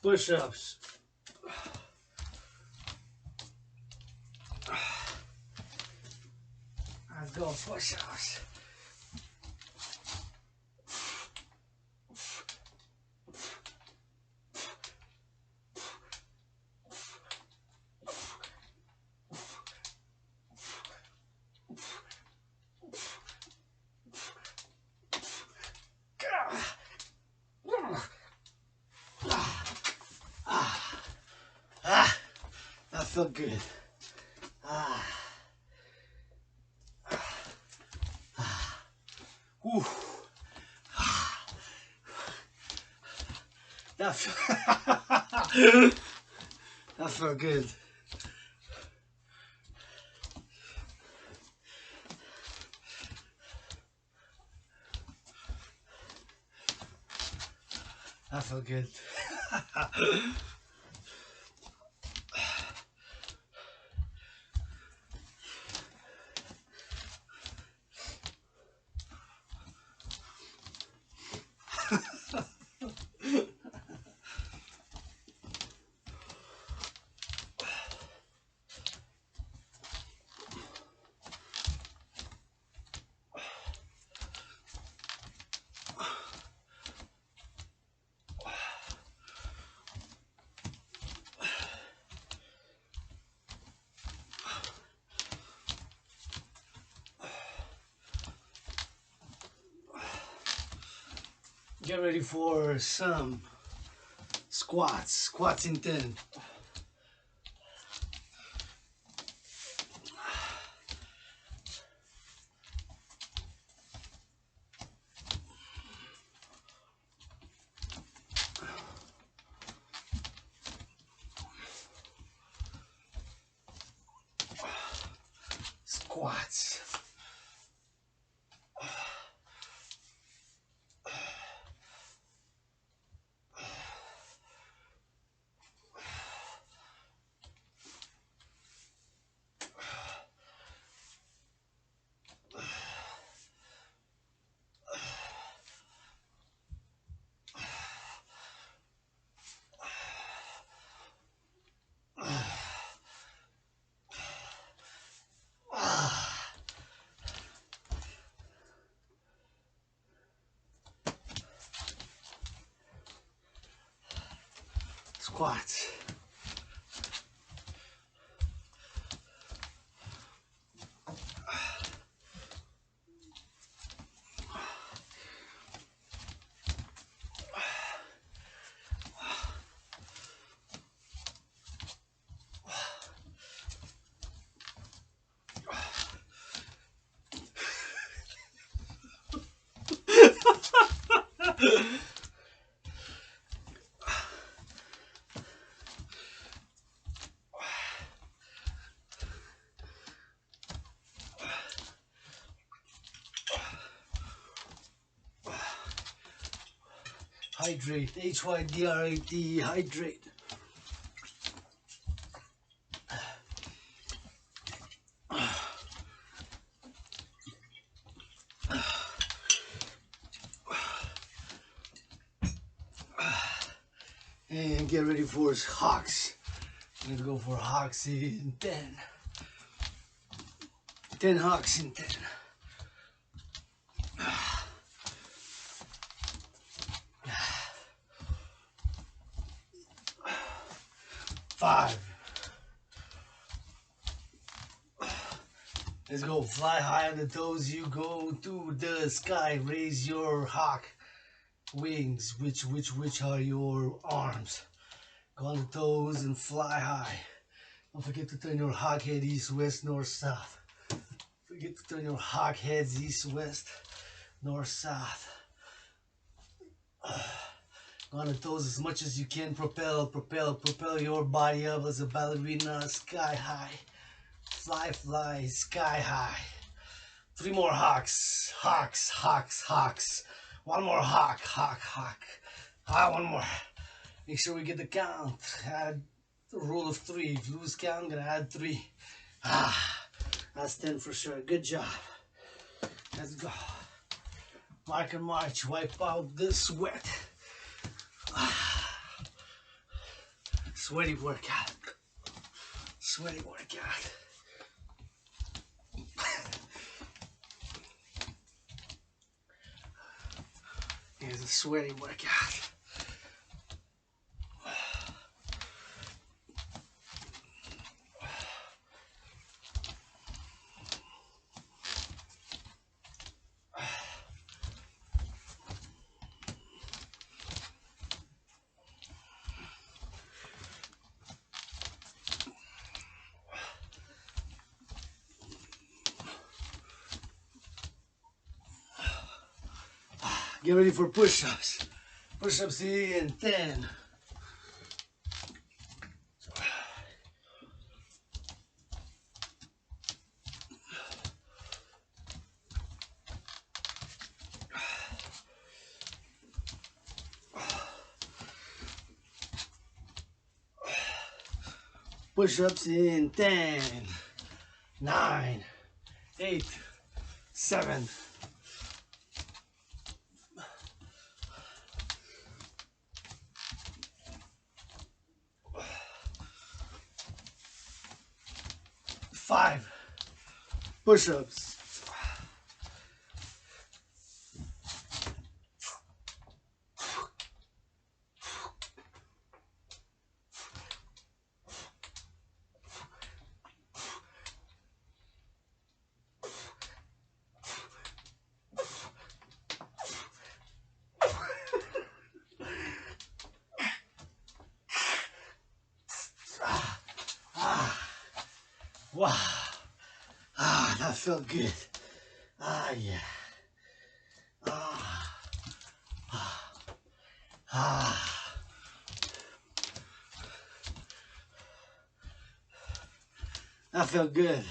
Speaker 1: Push-ups. Let's go, push-ups. That felt good. Whew. That felt good. That felt good. Get ready for some squats. Squats in 10. Squats. squats. Hydrate, Hydrate, hydrate. And get ready for his hawks. I'm gonna go for hawks in 10. 10 hawks in 10. 5. Let's go. Fly high on the toes. You go to the sky. Raise your hawk wings, which are your arms. Go on the toes and fly high. Don't forget to turn your hawk head east, west, north, south. Forget to turn your hawk heads east, west, north, south. Go on the toes as much as you can. Propel your body up as a ballerina, sky high. Fly, fly, sky high. 3 more hawks. Hawks, hawks, hawks. 1 more hawk, hawk, hawk. Ah, 1 more. Make sure we get the count. Add the rule of 3. If you lose count, I'm gonna add 3. Ah, that's 10 for sure. Good job. Let's go. Mark and march. Wipe out the sweat. Ah. Sweaty workout. Sweaty workout. Here's a sweaty workout. Get ready for push-ups. Push-ups in 10. Push-ups in 10, 9, 8, 7, 5 push-ups. 'Wow. Ah, that felt good. Ah, yeah. Ah. Ah. Ah. That felt good.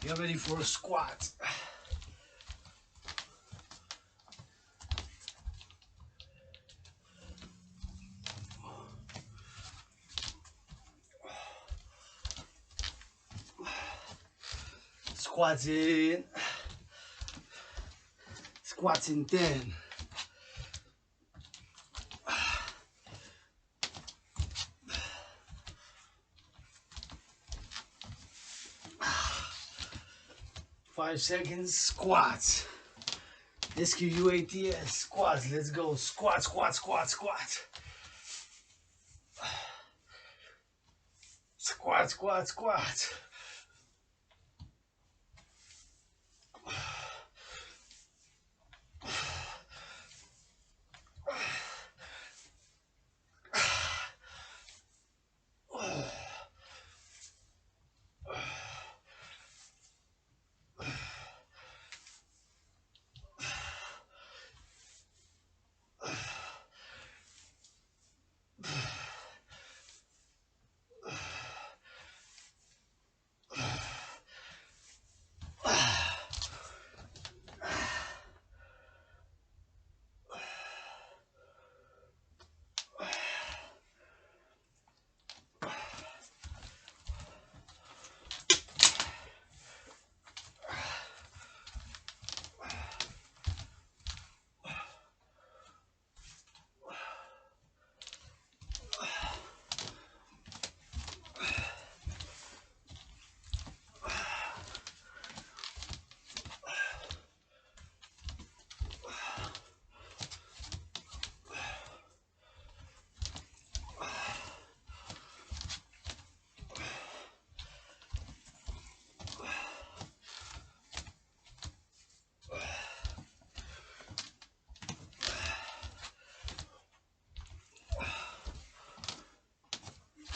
Speaker 1: Get ready for a squat. Squats in. Squats in 10. Five seconds, squats. SQUATS, squats. Let's go. Squat, squat, squat, squat. Squat, squat, squat.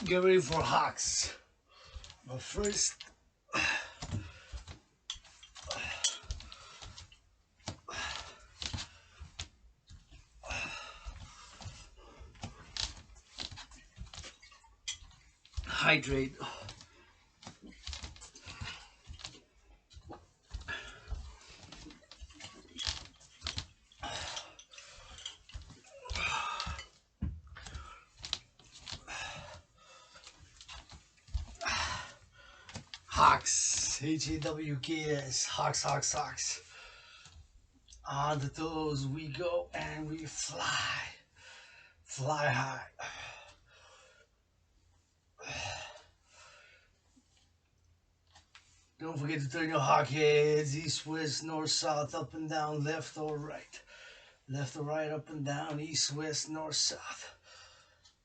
Speaker 1: Get ready for hawks. But first, hydrate. Hawks, HAWKS, hawks, hawks, hawks. On the toes we go and we fly. Fly high. Don't forget to turn your hawk heads east, west, north, south, up and down, left or right. Left or right, up and down, east, west, north, south.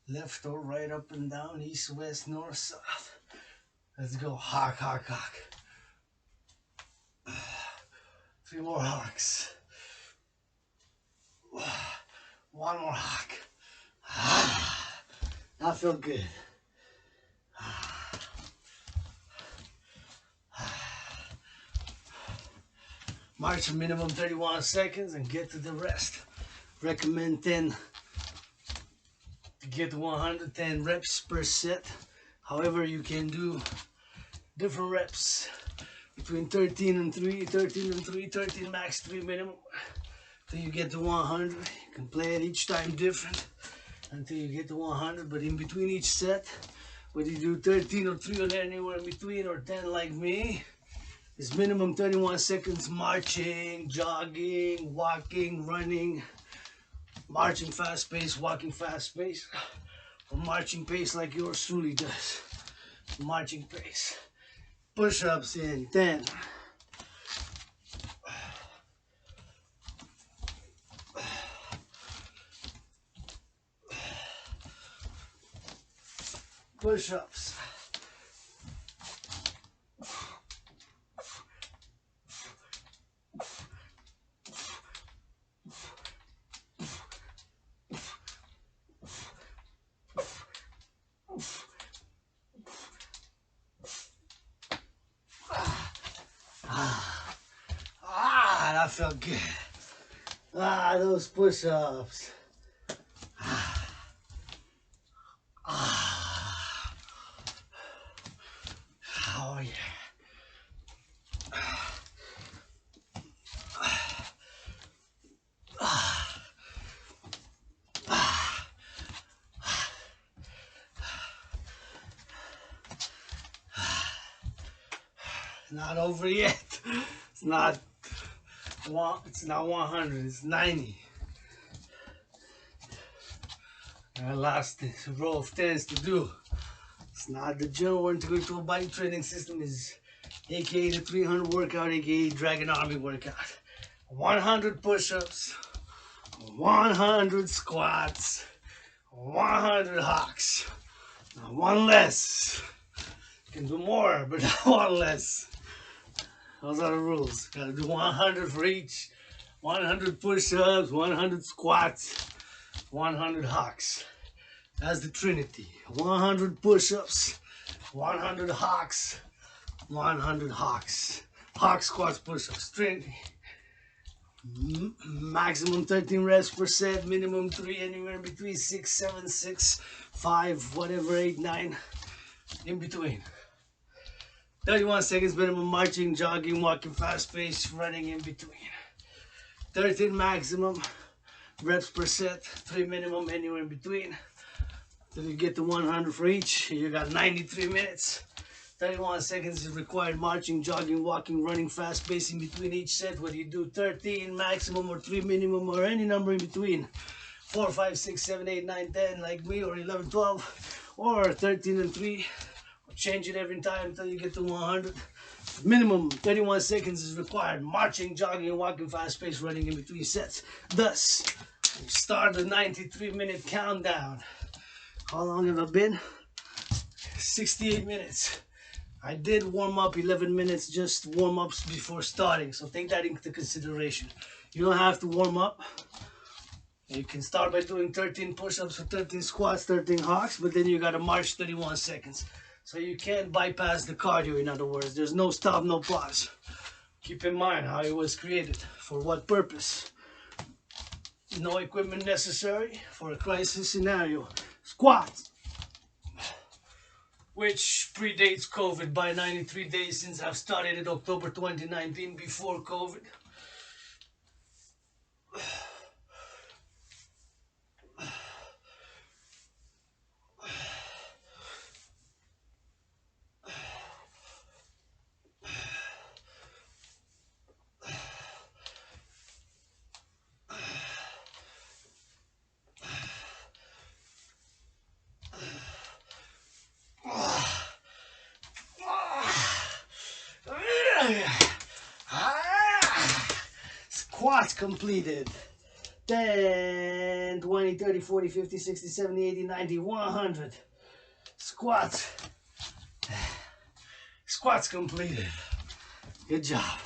Speaker 1: Left or right, up and down, east, west, north, south. Let's go. Hawk, hawk, hawk. 3 more hawks. 1 more hawk. That felt good. March a minimum 31 seconds and get to the rest. Recommend 10 to get to 110 reps per set. However, you can do different reps between 13 and 3, 13 and 3, 13 max, 3 minimum. Till you get to 100. You can play it each time different until you get to 100. But in between each set, whether you do 13 or 3 or anywhere in between, or 10 like me, it's minimum 31 seconds marching, jogging, walking, running, marching fast pace, walking fast pace, or marching pace like yours truly does. Marching pace. Push-ups in 10. Push-ups. That felt good. Those push-ups. Oh yeah. Not over yet. It's not 100, it's 90. Our last row of 10s to do. It's not the general integrated body training system, is aka the 300 workout, aka Dragon Army workout. 100 push-ups, 100 squats, 100 hocks. Not one less. You can do more, but not one less. Those are the rules. Gotta do 100 for each. 100 push-ups, 100 squats, 100 hocks. That's the trinity. 100 push-ups, 100 hocks, 100 hocks. Hocks, squats, push-ups. Trinity. Maximum 13 reps per set, minimum 3, anywhere in between 6, 7, 6, 5, whatever, 8, 9, in between. 31 seconds minimum marching, jogging, walking, fast pace, running in between. 13 maximum reps per set, 3 minimum, anywhere in between. Till you get to 100 for each, you got 93 minutes. 31 seconds is required marching, jogging, walking, running, fast pace in between each set, whether you do 13 maximum or 3 minimum or any number in between. 4, 5, 6, 7, 8, 9, 10 like me, or 11, 12, or 13 and 3. Change it every time until you get to 100. Minimum 31 seconds is required. Marching, jogging, walking, fast pace, running in between sets. Thus, we start the 93-minute countdown. How long have I been? 68 minutes. I did warm up 11 minutes, just warm ups before starting, so take that into consideration. You don't have to warm up. You can start by doing 13 push-ups or 13 squats, 13 hocks, but then you gotta march 31 seconds. So you can't bypass the cardio, in other words. There's no stop, no pause. Keep in mind how it was created, for what purpose. No equipment necessary for a crisis scenario. Squats, which predates COVID by 93 days since I've started it October 2019, before COVID. Squats completed. 10, 20, 30, 40, 50, 60, 70, 80, 90, 100. Squats. Squats completed. Good job.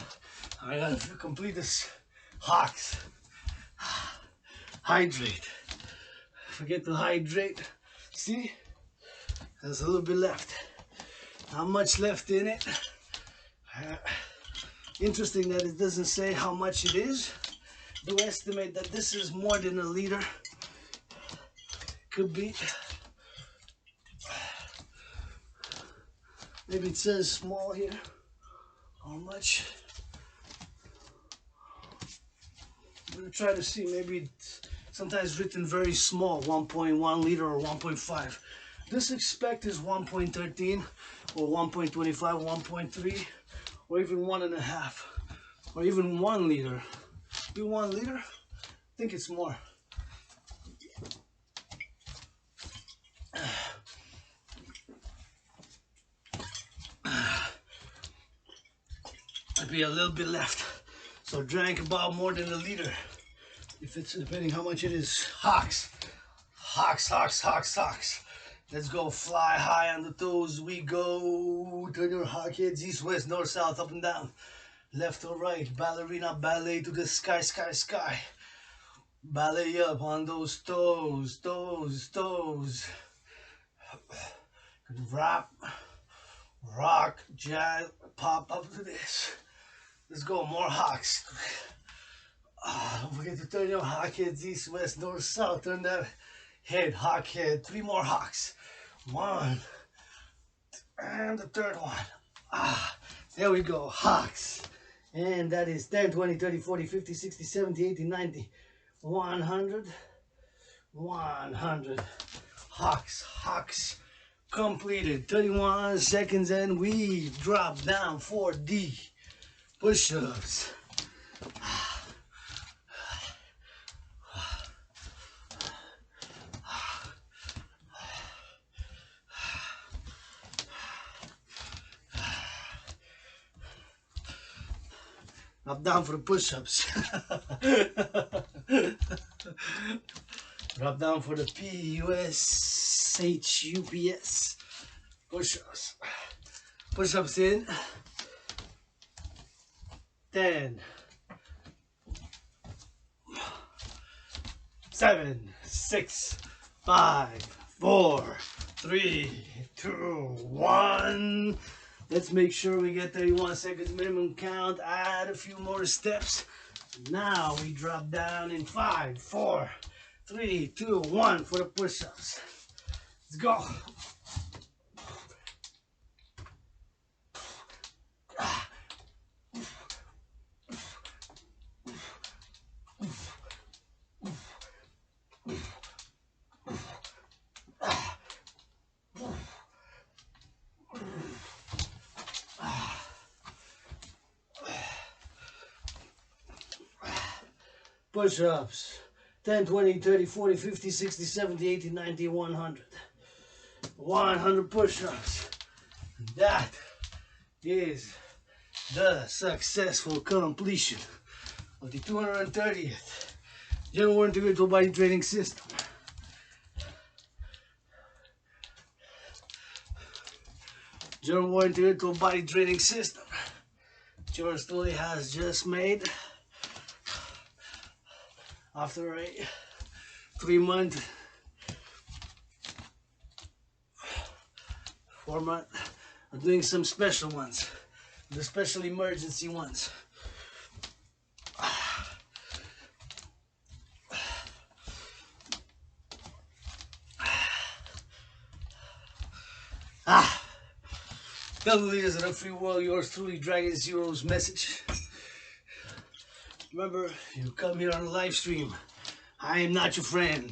Speaker 1: I gotta complete this. Hocks. Hydrate. Forget to hydrate. See? There's a little bit left. Not much left in it. Interesting that it doesn't say how much it is. Do estimate that this is more than a liter. Could be. Maybe it says small here. How much? I'm gonna try to see. Maybe it's sometimes written very small, 1.1 liter or 1.5. This expect is 1.13 or 1.25, 1.3, or even 1.5, or even 1 liter. Be 1 liter? I think it's more. Might be a little bit left. So drank about more than a liter. If it's depending how much it is. Hocks. Hocks, hocks, hocks, hocks. Let's go fly high on the toes. We go. Turn your hock heads east, west, north, south, up and down. Left or right. Ballerina ballet to the sky, sky, sky. Ballet up on those toes, toes, toes. Rap, rock, jazz, pop up to this. Let's go, more hocks. Don't forget to turn your hock heads east, west, north, south. Turn that head, hock head. 3 more hocks. 1. And the third one. There we go, hocks. And that is 10, 20, 30, 40, 50, 60, 70, 80, 90, 100. 100. Hocks, hocks. completed. 31 seconds and we drop down 4D push-ups. Drop down for the push-ups. Drop down for the PUSHUPS. Push-ups. Push-ups in. 10. 7, 6, 5, 4, 3, 2, 1. Let's make sure we get 31 seconds minimum count. Add a few more steps. Now we drop down in 5, 4, 3, 2, 1 for the push-ups. Let's go. Push-ups. 10, 20, 30, 40, 50, 60, 70, 80, 90, 100. 100 push-ups. That is the successful completion of the 230th General Integrated Body Training System. General Integrated Body Training System. Yours truly has just made after a 3-month, 4-month, I'm doing some special ones, the special emergency ones. Tell the leaders of the free world, yours truly, Dragan Zero's message. Remember, you come here on a live stream. I am not your friend.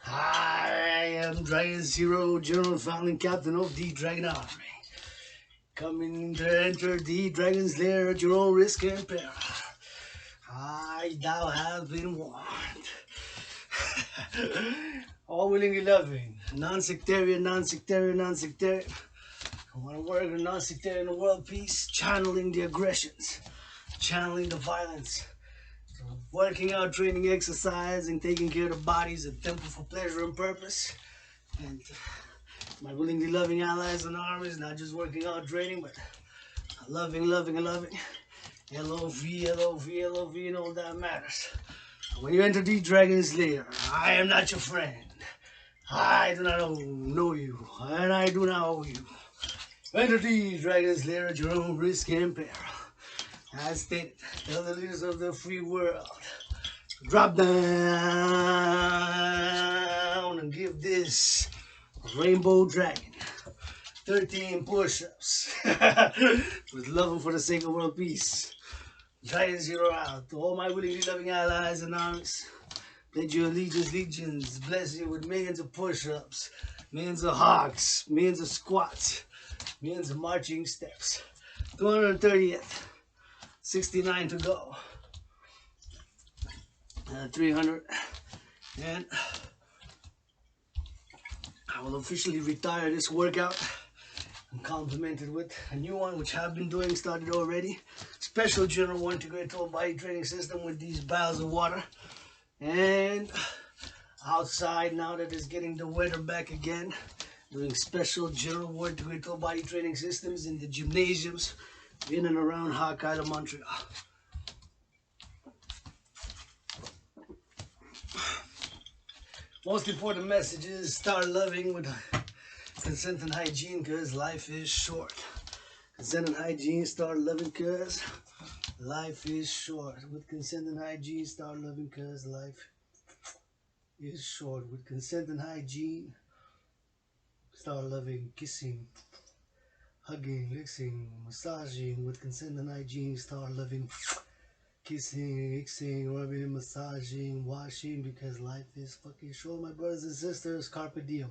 Speaker 1: I am Dragan Zero, General Founding Captain of the Dragon Army. Coming to enter the Dragon's Lair at your own risk and peril. Thou hast been warned. All willingly loving, non-sectarian, non-sectarian, non-sectarian. I want to work in non-sectarian world peace, channeling the aggressions, channeling the violence, working out, training, exercising, taking care of the bodies, a temple for pleasure and purpose. And my willingly loving allies and armies, not just working out, training, but loving, loving, and loving. L-O-V, L-O-V, L-O-V, and all that matters. When you enter the Dragon's Lair, I am not your friend. I do not know you, and I do not owe you. Enter the Dragon's Lair at your own risk and peril. As stated, tell the leaders of the free world, drop down and give this rainbow dragon 13 push-ups with love for the sake of world peace. Dragan Zero out. To all my willingly loving allies and armies, pledge your allegiance, legions, bless you with millions of push-ups, millions of hogs, millions of squats, millions of marching steps. 230th. 69 to go. 300. And I will officially retire this workout and complement it with a new one, which I've been doing, started already. Special General Integrated Body Training System with these barrels of water. And outside, now that it's getting the weather back again, doing special General Integrated Body Training Systems in the gymnasiums in and around Hokkaido, Montreal. Most important message is start loving with consent and hygiene, because life is short. Consent and hygiene, start loving because life is short. With consent and hygiene, start loving because life is short. With consent and hygiene, start loving, kissing, hugging, licking, massaging. With consent and hygiene, start loving, kissing, mixing, rubbing, massaging, washing, because life is fucking short, my brothers and sisters. Carpe diem.